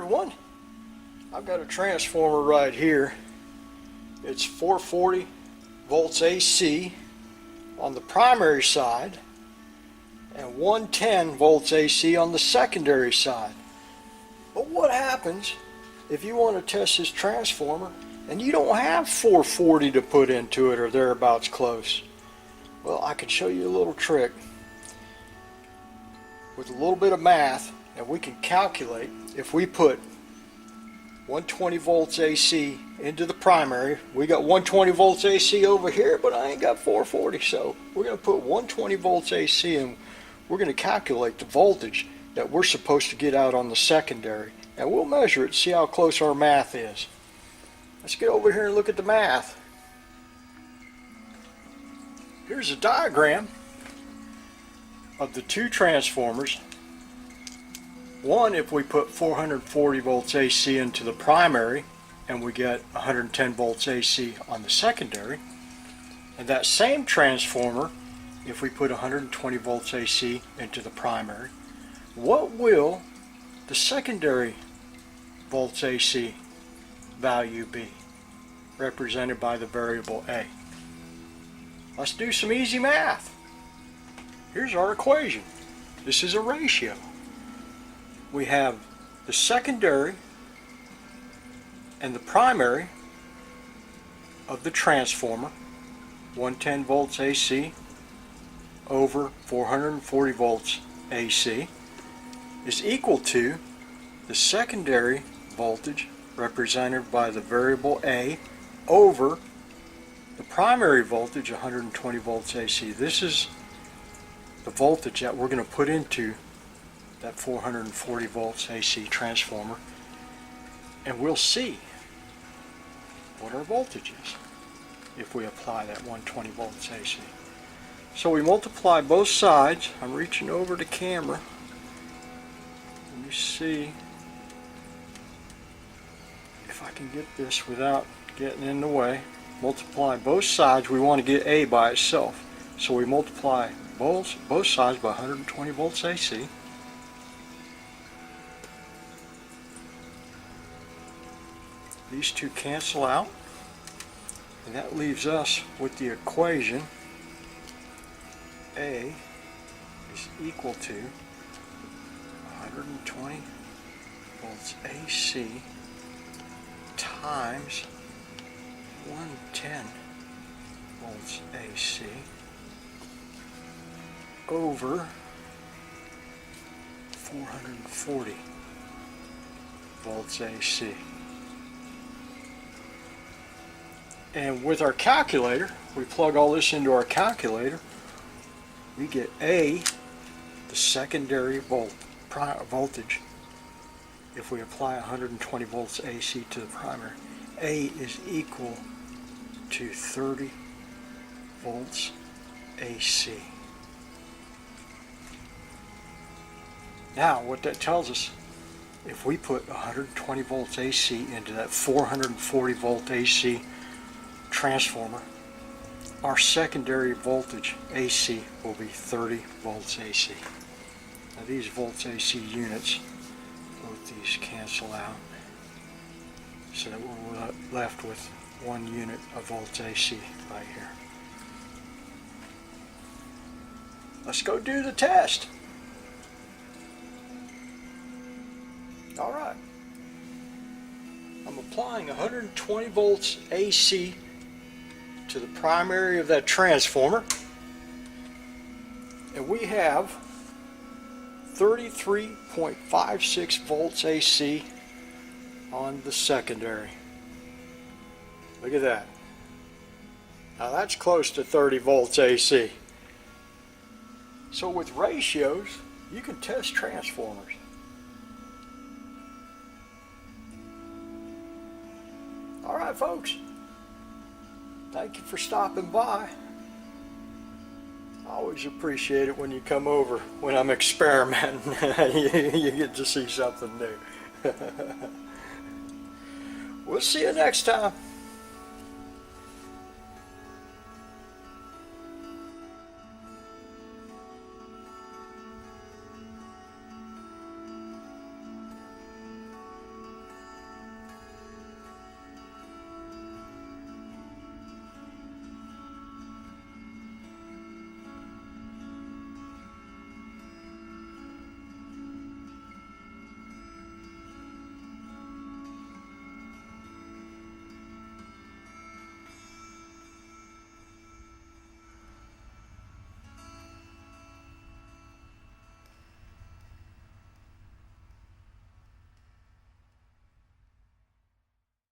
everyone. I've got a transformer right here. It's 440 volts AC on the primary side and 110 volts AC on the secondary side. But what happens if you want to test this transformer and you don't have 440 to put into it or thereabouts close? Well, I can show you a little trick with a little bit of math, and we can calculate if we put 120 volts AC into the primary. We got 120 volts AC over here, but I ain't got 440, so we're going to put 120 volts AC and we're going to calculate the voltage that we're supposed to get out on the secondary, and we'll measure it, see how close our math is. Let's get over here and look at the math. Here's a diagram of the two transformers. One, if we put 440 volts AC into the primary and we get 110 volts AC on the secondary, and that same transformer, if we put 120 volts AC into the primary, what will the secondary volts AC value be, represented by the variable A? Let's do some easy math. Here's our equation. This is a ratio. We have the secondary and the primary of the transformer, 110 volts AC over 440 volts AC, is equal to the secondary voltage, represented by the variable A, over the primary voltage, 120 volts AC. This is the voltage that we're going to put into that 440 volts AC transformer, and we'll see what our voltage is if we apply that 120 volts AC. So we multiply both sides. I'm reaching over the camera. Let me see if I can get this without getting in the way. Multiply both sides. We want to get A by itself, so we multiply both sides by 120 volts AC. These two cancel out, and that leaves us with the equation A is equal to 120 volts AC times 110 volts AC over 440 volts AC. And with our calculator, we plug all this into our calculator, we get A, the secondary voltage, if we apply 120 volts AC to the primary. A is equal to 30 volts AC. Now, what that tells us, if we put 120 volts AC into that 440 volt AC transformer, our secondary voltage AC will be 30 volts AC. Now these volts AC units, both these cancel out, so that we're left with 1 unit of volts AC right here. Let's go do the test. Alright, I'm applying 120 volts AC to the primary of that transformer, and we have 33.56 volts AC on the secondary. Look at that. Now that's close to 30 volts AC. So with ratios, you can test transformers. Alright folks, thank you for stopping by. I always appreciate it when you come over when I'm experimenting. You get to see something new. We'll see you next time.